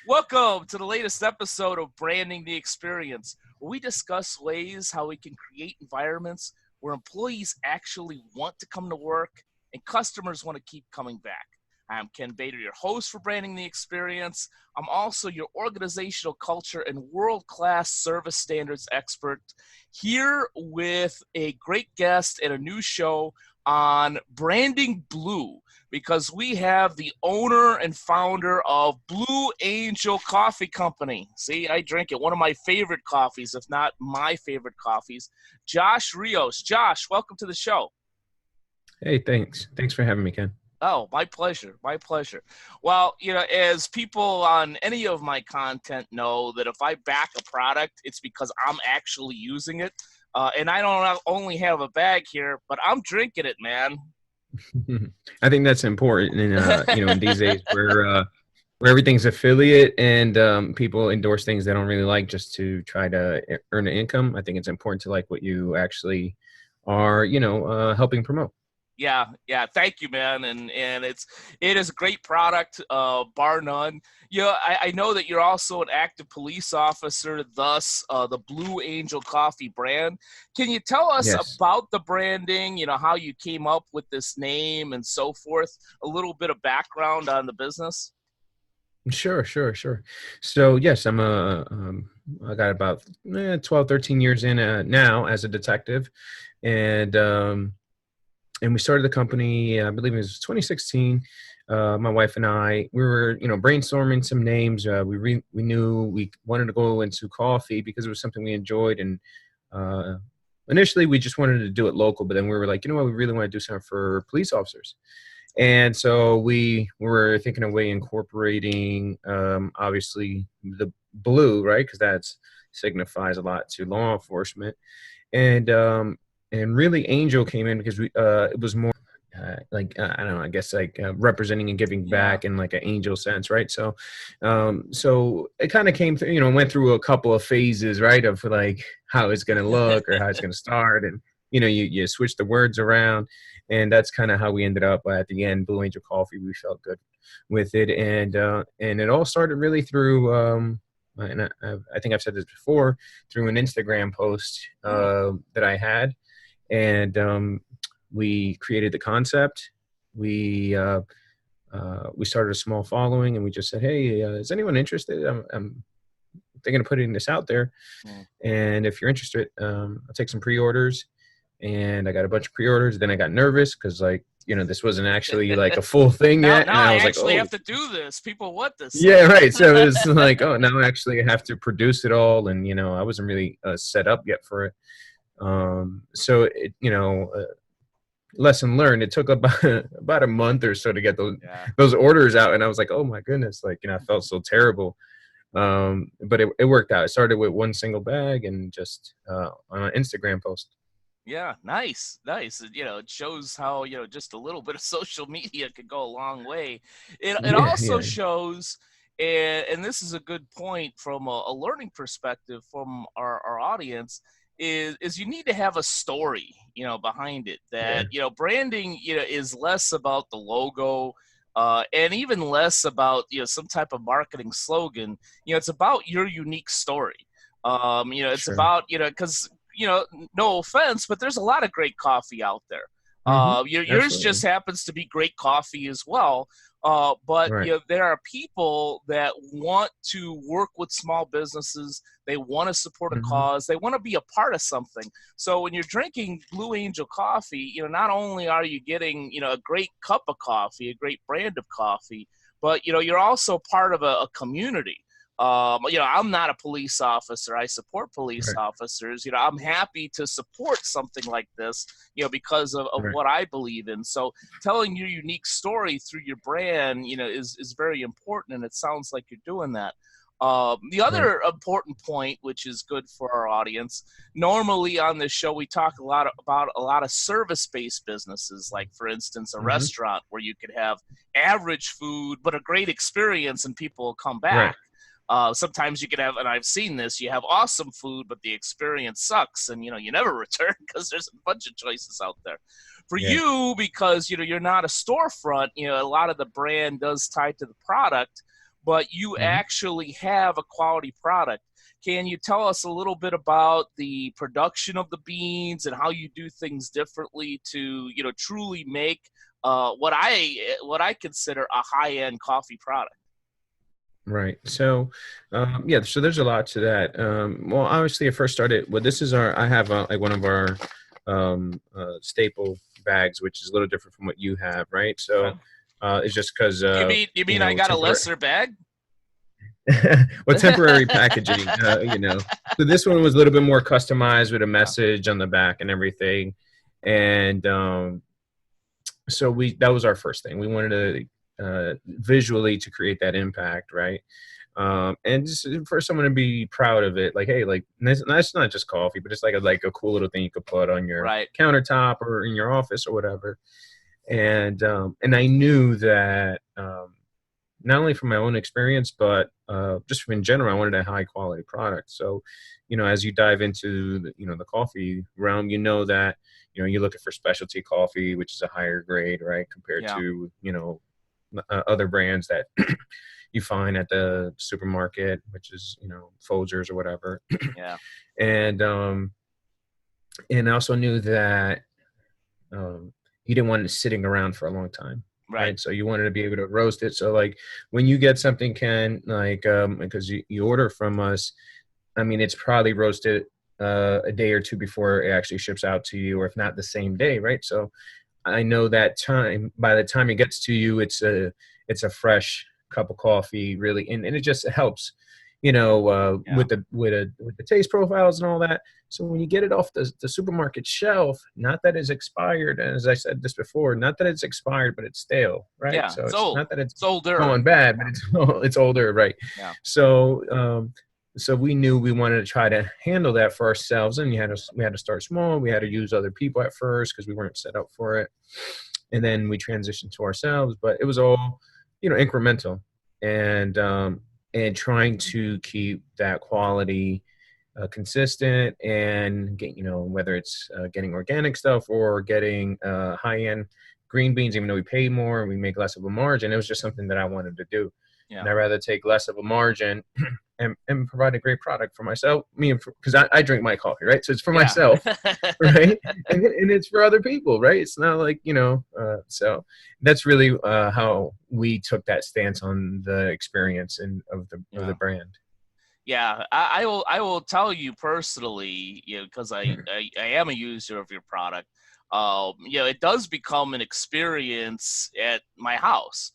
Welcome to the latest episode of Branding the Experience, where we discuss ways how we can create environments where employees actually want to come to work and customers want to keep coming back. I'm Ken Bader, your host for Branding the Experience. I'm also your organizational culture and world-class service standards expert, here with a great guest and a new show on Branding Blue, because we have the owner and founder of Blue Angel Coffee Company. See, I drink it. One of my favorite coffees, if not my favorite coffees. Josh Rios. Josh, welcome to the show. Hey, thanks. Thanks for having me, Ken. Oh, my pleasure. My pleasure. Well, as people on any of my content know, that if I back a product, it's because I'm actually using it. And I don't only have a bag here, but I'm drinking it, man. I think that's important in these days where everything's affiliate and people endorse things they don't really like just to try to earn an income. I think it's important to like what you actually are, helping promote. Yeah. Thank you, man. And it is a great product, bar none. I know that you're also an active police officer, thus the Blue Angel Coffee brand. Can you tell us Yes. about the branding, how you came up with this name and so forth, a little bit of background on the business? Sure. So yes, I got about 12, 13 years in now as a detective, and we started the company, I believe it was 2016. My wife and I, we were, brainstorming some names. We knew we wanted to go into coffee because it was something we enjoyed. And initially, we just wanted to do it local. But then we were like, you know what, we really want to do something for police officers. And so we were thinking of incorporating, obviously, the blue, right? Because that signifies a lot to law enforcement. And really, Angel came in because it was more I don't know, I guess representing and giving back in like an angel sense, right? So it kind of came through, went through a couple of phases, right, of like how it's going to look or how it's going to start, and you switch the words around, and that's kind of how we ended up at the end. Blue Angel Coffee, we felt good with it, and it all started really through. And I think I've said this before, through an Instagram post that I had. And we created the concept. We started a small following, and we just said, "Hey, is anyone interested? I'm thinking of putting this out there, and if you're interested, I'll take some pre-orders." And I got a bunch of pre-orders. Then I got nervous because, this wasn't actually like a full thing yet. Now and I was actually like, have to do this. People want this. Yeah, right. So it's like, now I actually have to produce it all, and I wasn't really set up yet for it. So it, lesson learned. It took about a month or so to get those orders out, and I was like, oh my goodness, I felt so terrible. But it worked out. I started with one single bag and just on an Instagram post. Yeah, nice. It shows how, just a little bit of social media could go a long way. It also shows, and this is a good point from a learning perspective from our audience, is you need to have a story, behind it. That, branding, is less about the logo, and even less about, some type of marketing slogan. It's about your unique story. It's Sure. about, because, no offense, but there's a lot of great coffee out there. Yours just happens to be great coffee as well. But right. There are people that want to work with small businesses. They want to support a cause. They want to be a part of something. So when you're drinking Blue Angel coffee, not only are you getting, a great cup of coffee, a great brand of coffee, but, you're also part of a community. I'm not a police officer. I support police officers. I'm happy to support something like this, because of what I believe in. So telling your unique story through your brand, is very important, and it sounds like you're doing that. The other important point, which is good for our audience, normally on this show we talk about a lot of service-based businesses, like, for instance, a restaurant where you could have average food but a great experience and people will come back. Sometimes you could have, and I've seen this, you have awesome food, but the experience sucks, and, you never return because there's a bunch of choices out there. For you, because, you're not a storefront, a lot of the brand does tie to the product, but you Mhm. actually have a quality product. Can you tell us a little bit about the production of the beans and how you do things differently to, truly make what I consider a high-end coffee product? Right. So, yeah. So there's a lot to that. Well, obviously, I first started. Well, this is our. I have like one of our staple bags, which is a little different from what you have, right? Okay. So, it's just because You mean I got a temporary. lesser bag? Well, temporary packaging. So this one was a little bit more customized with a message on the back and everything, and so we that was our first thing. We wanted to visually to create that impact, right? And just for someone to be proud of it, like, hey, like that's not just coffee, but it's like a cool little thing you could put on your Right. countertop or in your office or whatever. And I knew that not only from my own experience, but just from in general, I wanted a high quality product. So, as you dive into the coffee realm, that you're looking for specialty coffee, which is a higher grade, right, compared Yeah. to other brands that you find at the supermarket, which is Folgers or whatever. Yeah. and and I also knew that um, you didn't want it sitting around for a long time, Right. right? So you wanted to be able to roast it. So like when you get something, Ken, like because you order from us, I mean it's probably roasted a day or two before it actually ships out to you, or if not the same day, right? So I know that time by the time it gets to you, it's a fresh cup of coffee, really, and it just helps, Yeah. with the taste profiles and all that. So when you get it off the supermarket shelf, not that it's expired, and as I said this before, not that it's expired, but it's stale, right? Yeah. So It's it's old. not that it's It's older. gone bad, but it's it's older, right? Yeah. So so we knew we wanted to try to handle that for ourselves, and we had to start small. We had to use other people at first because we weren't set up for it, and then we transitioned to ourselves. But it was all incremental, and trying to keep that quality consistent, and get whether it's getting organic stuff or getting high end green beans, even though we pay more and we make less of a margin. It was just something that I wanted to do, and Yeah. I'd rather take less of a margin and provide a great product for myself, me, because I drink my coffee, right? So it's for Yeah. myself, right? And it's for other people, right? It's not like so that's really how we took that stance on the experience and of the Yeah. brand. Yeah, I will tell you personally, because I am a user of your product. It does become an experience at my house.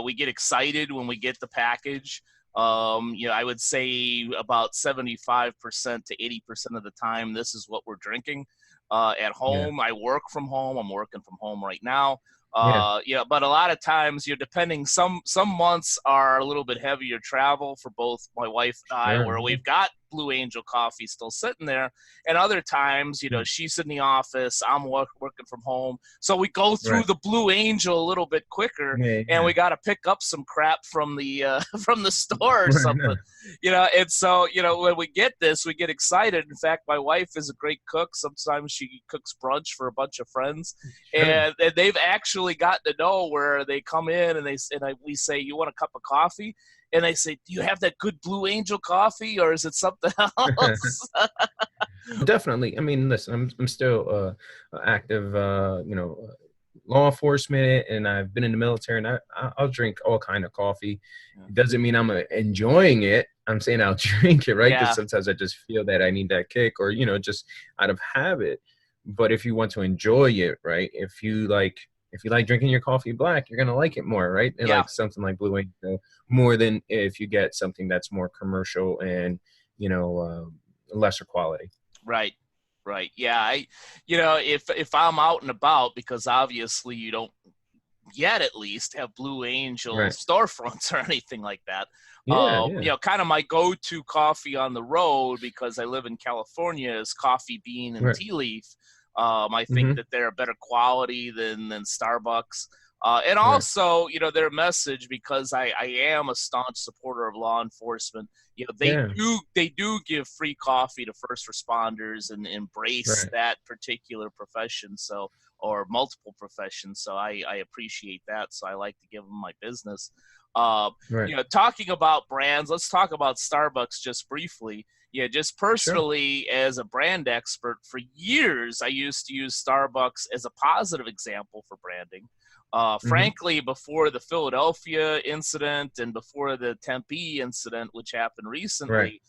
We get excited when we get the package. I would say about 75% to 80% of the time, this is what we're drinking. At Yeah, home, I work from home. I'm working from home right now. yeah, But a lot of times you're depending, some months are a little bit heavier travel for both my wife and I, sure. where we've got Blue Angel coffee still sitting there, and other times, Yeah. she's in the office, I'm working from home, so we go through Right. the Blue Angel a little bit quicker, Yeah, and yeah. we got to pick up some crap from the from the store or Right. something. And so, when we get this, we get excited. In fact, my wife is a great cook. Sometimes she cooks brunch for a bunch of friends, Sure. and they've actually gotten to know where they come in and we say, "You want a cup of coffee?" And they say, "Do you have that good Blue Angel coffee, or is it something else?" Definitely. I mean, listen, I'm still active, law enforcement, and I've been in the military, and I'll drink all kind of coffee. It doesn't mean I'm enjoying it. I'm saying I'll drink it, right? Because Yeah, sometimes I just feel that I need that kick, or just out of habit. But if you want to enjoy it, right? If you like drinking your coffee black, you're gonna like it more, right? And yeah, like something like Blue Angel more than if you get something that's more commercial and you know lesser quality. right, right. Yeah, if I'm out and about, because obviously you don't yet at least have Blue Angel Right. storefronts or anything like that. Yeah, yeah. Kind of my go-to coffee on the road, because I live in California, is coffee bean and Right. tea leaf. I think Mhm. that they're a better quality than Starbucks. And Right. also, their message, because I am a staunch supporter of law enforcement. They Yeah. do give free coffee to first responders and embrace Right. that particular profession. So, or multiple professions. So I appreciate that. So I like to give them my business. Right. Talking about brands, let's talk about Starbucks just briefly. Just Sure. personally, as a brand expert, for years, I used to use Starbucks as a positive example for branding. Hmm. Frankly, before the Philadelphia incident and before the Tempe incident, which happened Right. recently,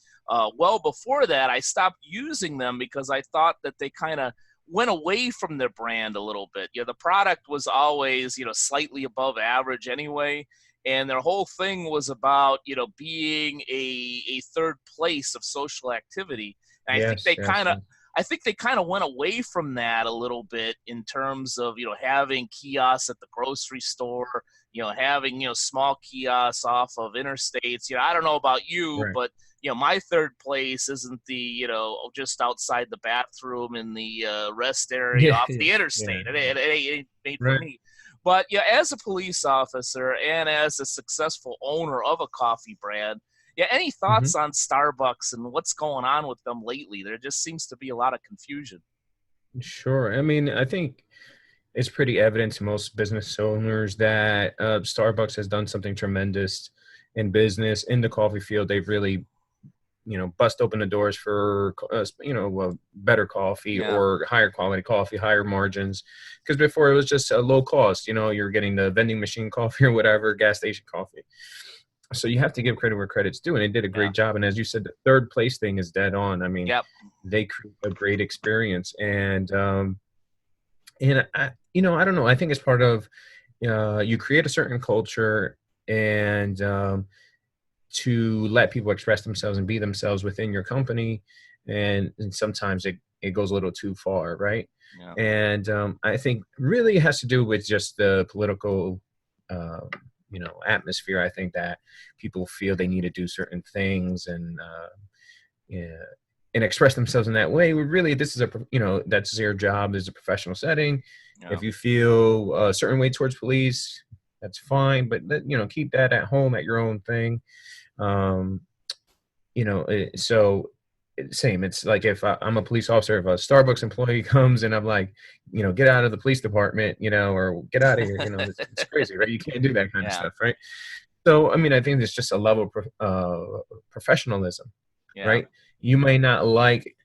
well before that, I stopped using them because I thought that they kind of went away from their brand a little bit. The product was always, slightly above average anyway, and their whole thing was about, being a third place of social activity. And Yes. Yes. Yes. I think they kind of went away from that a little bit in terms of, having kiosks at the grocery store, having, small kiosks off of interstates. I don't know about you, Right. but my third place isn't the, just outside the bathroom in the rest area Yeah. off Yeah. the Yeah. interstate. It ain't made for Right. me. But as a police officer and as a successful owner of a coffee brand, any Hmm. thoughts on Starbucks and what's going on with them lately? There just seems to be a lot of confusion. Sure. I mean, I think it's pretty evident to most business owners that Starbucks has done something tremendous in business in the coffee field. They've really, bust open the doors for better coffee Yeah, or higher quality coffee, higher margins. Because before it was just a low cost. You're getting the vending machine coffee or whatever, gas station coffee. So you have to give credit where credit's due, and they did a yeah, great job. And as you said, the third place thing is dead on. I mean, yep, they create a great experience, and I don't know. I think it's part of you create a certain culture, and to let people express themselves and be themselves within your company, and sometimes it goes a little too far, right? yeah, And I think really it has to do with just the political uh, atmosphere. I think that people feel they need to do certain things, and yeah, and express themselves in that way. Really, this is that's their job. There's a professional setting. yeah, If you feel a certain way towards police, that's fine, but keep that at home at your own thing. um so same, it's like if I'm a police officer, if a Starbucks employee comes and I'm like, get out of the police department, or get out of here, it's crazy, right? You can't do that kind of yeah, stuff, right? So I mean, I think there's just a level of professionalism, yeah, right? You may not like,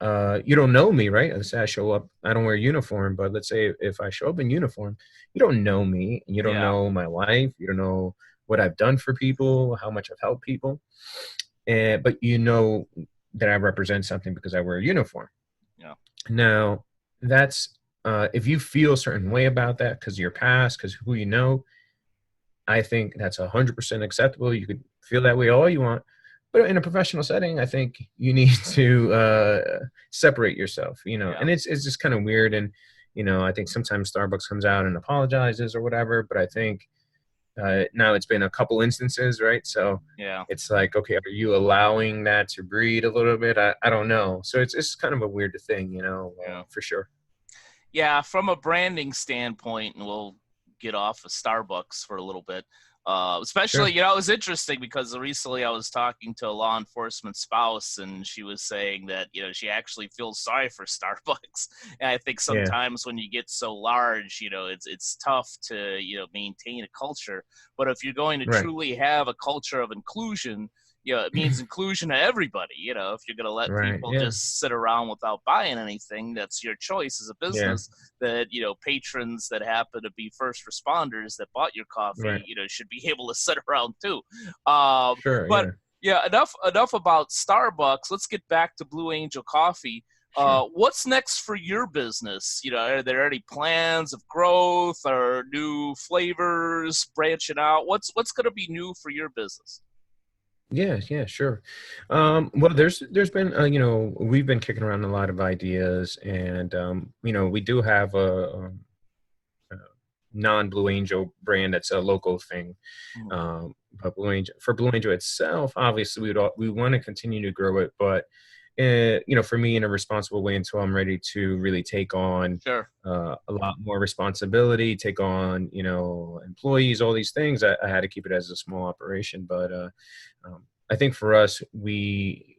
you don't know me, right? Let's say I show up, I don't wear a uniform, but let's say if I show up in uniform, you don't know me, and you don't yeah, know my life, you don't know what I've done for people, how much I've helped people, and but that I represent something because I wear a uniform. yeah, Now, that's if you feel a certain way about that because of your past, because who I think that's 100% acceptable. You could feel that way all you want, but in a professional setting, I think you need to separate yourself. yeah, And it's just kind of weird. And I think sometimes Starbucks comes out and apologizes or whatever, but I think now it's been a couple instances, right? So yeah, it's like, okay, are you allowing that to breed a little bit? I don't know. So it's kind of a weird thing, yeah. for sure. Yeah, from a branding standpoint, and we'll get off of Starbucks for a little bit. Especially, Sure. it was interesting because recently I was talking to a law enforcement spouse, and she was saying that she actually feels sorry for Starbucks. And I think Yeah. sometimes when you get so large, it's tough to maintain a culture. But if you're going to Right. truly have a culture of inclusion, it means inclusion of everybody. If you're going to let Right. people Yeah. just sit around without buying anything, that's your choice as a Yeah. business. That patrons that happen to be first responders that bought your Right. coffee, should be able to sit around too. Sure. But Yeah. yeah, enough about Starbucks. Let's get back to Blue Angel Coffee. Sure. What's next for your business? Are there any plans of growth or new flavors branching out? What's going to be new for your business? Yeah, yeah, sure. Well, there's been we've been kicking around a lot of ideas, and we do have a non-Blue Angel brand that's a local thing. Mhm. But Blue Angel itself, obviously, we want to continue to grow it, but for me, in a responsible way, until I'm ready to really take on Sure. a lot more responsibility, take on employees, all these things. I had to keep it as a small operation, but I think for us, we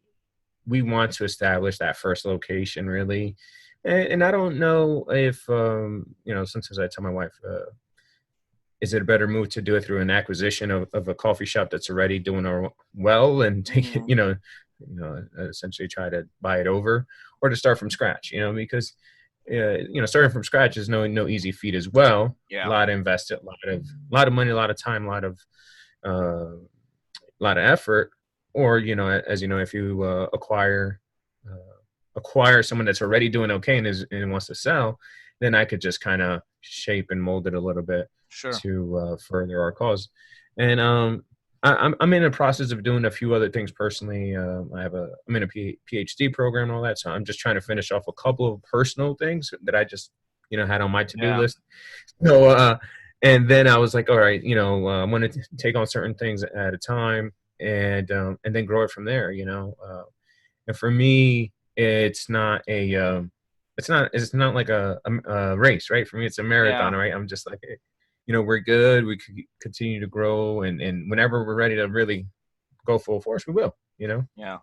want to establish that first location really, and I don't know if sometimes I tell my wife. is it a better move to do it through an acquisition of a coffee shop that's already doing well and take it, Hmm. essentially try to buy it over, or to start from scratch, because starting from scratch is no easy feat as well. A Yeah. lot invested, a lot of money, a lot of time, uh, lot of effort. Or as you know, if you uh, acquire someone that's already doing okay and wants to sell, then I could just kind of shape and mold it a little bit Sure. to further our cause. And I'm in the process of doing a few other things personally. I'm in a PhD program and all that, so I'm just trying to finish off a couple of personal things that I just had on my to-do Yeah. list. So and then I was like, all right, I want to take on certain things at a time, and then grow it from there. And for me, it's not like a race, right? For me, it's a Yeah. marathon, right? I'm just like, hey, we're good. We could continue to grow, and whenever we're ready to really go full force, we will. Yeah.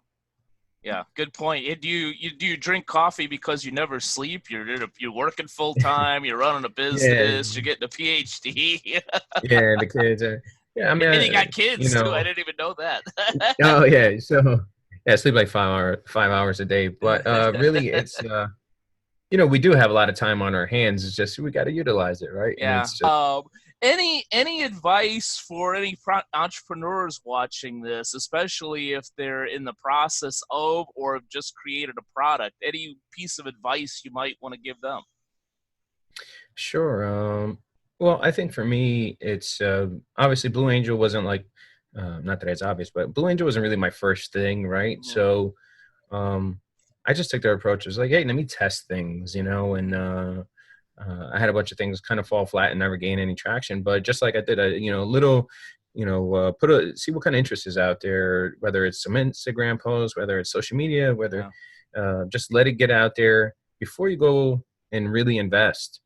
Yeah, good point. Do you drink coffee because you never sleep? You're working full time. You're running a Yeah, business. You're getting a PhD, yeah. The kids are. Yeah, I mean, and you got kids too. I didn't even know that. Oh yeah. So yeah, I sleep like 5 hours a day, but really, it's we do have a lot of time on our hands. It's just we got to utilize it, right? And Yeah. it's just Any advice for any entrepreneurs watching this, especially if they're in the process of or have just created a product? Any piece of advice you might want to give them? sure. Well, I think for me, it's obviously Blue Angel wasn't like, not that it's obvious, but Blue Angel wasn't really my first thing, right? Hmm. So um, I just took their approach. It was like, hey, let me test things, and I had a bunch of things kind of fall flat and never gain any traction. But just like I did a little, see what kind of interest is out there, whether it's some Instagram posts, whether it's social media, whether Yeah. just let it get out there before you go and really invest.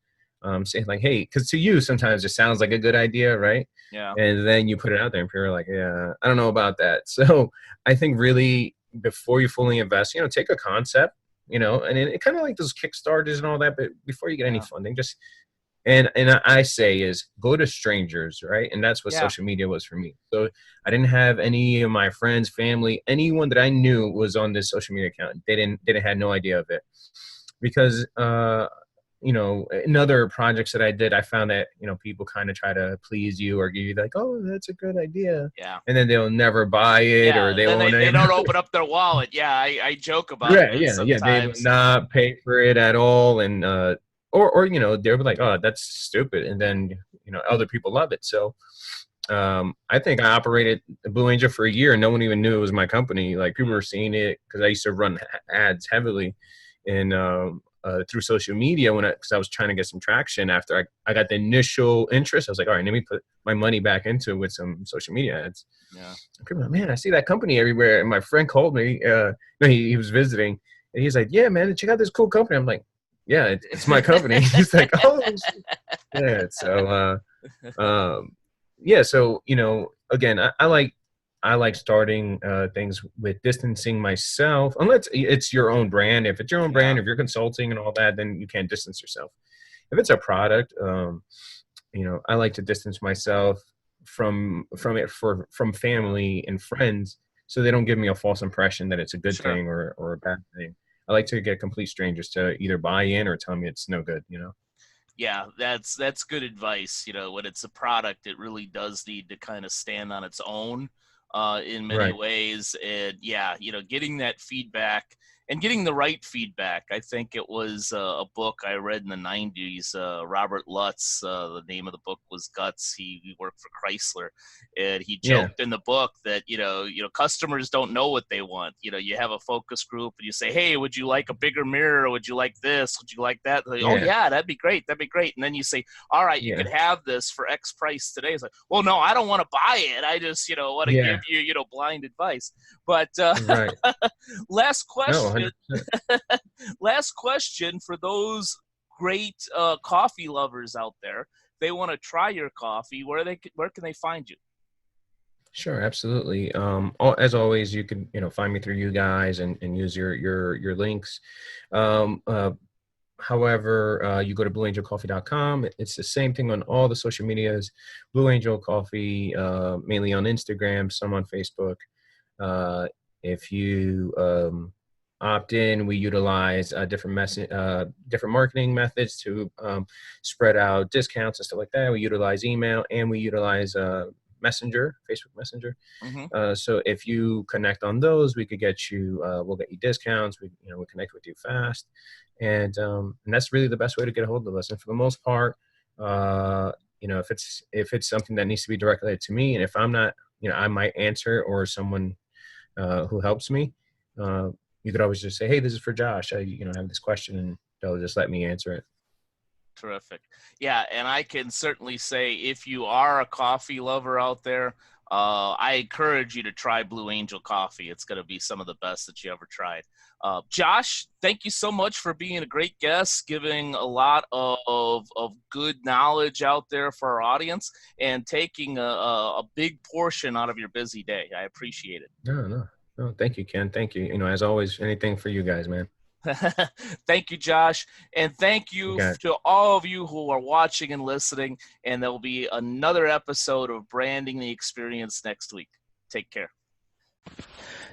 Saying like, hey, because to you sometimes it sounds like a good idea, right? Yeah. And then you put it out there and people are like, yeah, I don't know about that. So I think really before you fully invest, take a concept, and it kind of like those Kickstarters and all that, but before you get any Yeah. funding, just and I say is go to strangers, right? And that's what Yeah. social media was for me. So I didn't have any of my friends, family, anyone that I knew was on this social media account. They didn't had no idea of it because in other projects that I did, I found that people kind of try to please you or give you like, oh, that's a good idea, Yeah. and then they'll never buy it or Yeah. they Then won't they even. don't open up their wallet. Yeah. I joke about Yeah, that yeah. They will sometimes. not pay for it at all, and or they'll be like, oh, that's stupid, and then other people love it. So I think I operated Blue Angel for a year, and no one even knew it was my company. Like people Mm. were seeing it because I used to run ads heavily, in through social media because I was trying to get some traction after I got the initial interest. I was like, all right, let me put my money back into it with some social media ads. Yeah. And people were like, man, I see that company everywhere. And my friend called me. No, he was visiting, and he's like, yeah, man, check out this cool company. I'm like, yeah, it's my company. He's like, oh, yeah. So yeah, so again, I like starting things with distancing myself, unless it's your own brand. If it's your own Yeah. brand, if you're consulting and all that, then you can't distance yourself. If it's a product, I like to distance myself from it from Yeah. family and friends, so they don't give me a false impression that it's a good Sure. thing or a bad thing. I like to get complete strangers to either buy in or tell me it's no good. Yeah, that's good advice. When it's a product, it really does need to kind of stand on its own in many Right. ways. And yeah, getting that feedback and getting the right feedback. I think it was a book I read in the '90s. Robert Lutz. The name of the book was Guts. He worked for Chrysler, and he Yeah. joked in the book that customers don't know what they want. You have a focus group and you say, hey, would you like a bigger mirror? Would you like this? Would you like that? They're like, oh Yeah. yeah, that'd be great. That'd be great. And then you say, all right, you Yeah. could have this for X price today. It's like, well, no, I don't want to buy it. I just want to give Yeah. you blind advice. But Right. last No, question. 100%. Last question for those great coffee lovers out there. They want to try your coffee. Where can they find you? Sure, absolutely. As always, you can find me through you guys and use your links. Um, uh, However, you go to blueangelcoffee.com. It's the same thing on all the social medias. Blue Angel Coffee, mainly on Instagram, some on Facebook. If you opt in, we utilize different marketing methods to spread out discounts and stuff like that. We utilize email and we utilize Messenger, Facebook Messenger. So if you connect on those, we could get you. We'll get you discounts. We connect with you fast, and that's really the best way to get a hold of us. And for the most part, if it's something that needs to be directed to me, and if I'm not, I might answer, or someone who helps me. You could always just say, "Hey, this is for Josh. I have this question," and they'll just let me answer it. Terrific. Yeah, and I can certainly say if you are a coffee lover out there, I encourage you to try Blue Angel Coffee. It's going to be some of the best that you ever tried. Josh, thank you so much for being a great guest, giving a lot of good knowledge out there for our audience, and taking a big portion out of your busy day. I appreciate it. No, thank you, Ken. Thank you. As always, anything for you guys, man. Thank you, Josh. And thank you to all of you who are watching and listening. And there will be another episode of Branding the Experience next week. Take care.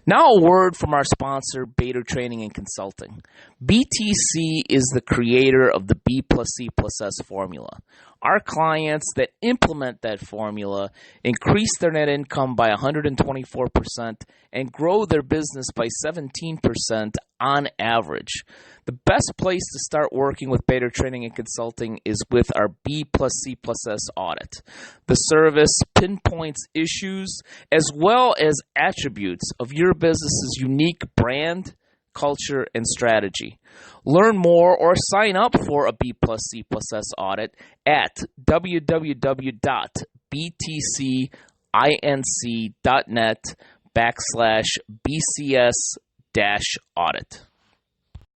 Now a word from our sponsor, Bader Training and Consulting. BTC is the creator of the B+C+S formula. Our clients that implement that formula increase their net income by 124% and grow their business by 17% on average. The best place to start working with Bader Training and Consulting is with our B+C+S audit. The service pinpoints issues as well as attributes of your business's unique brand, culture, and strategy. Learn more or sign up for a B+C+S audit at www.btcinc.net/BCS-audit.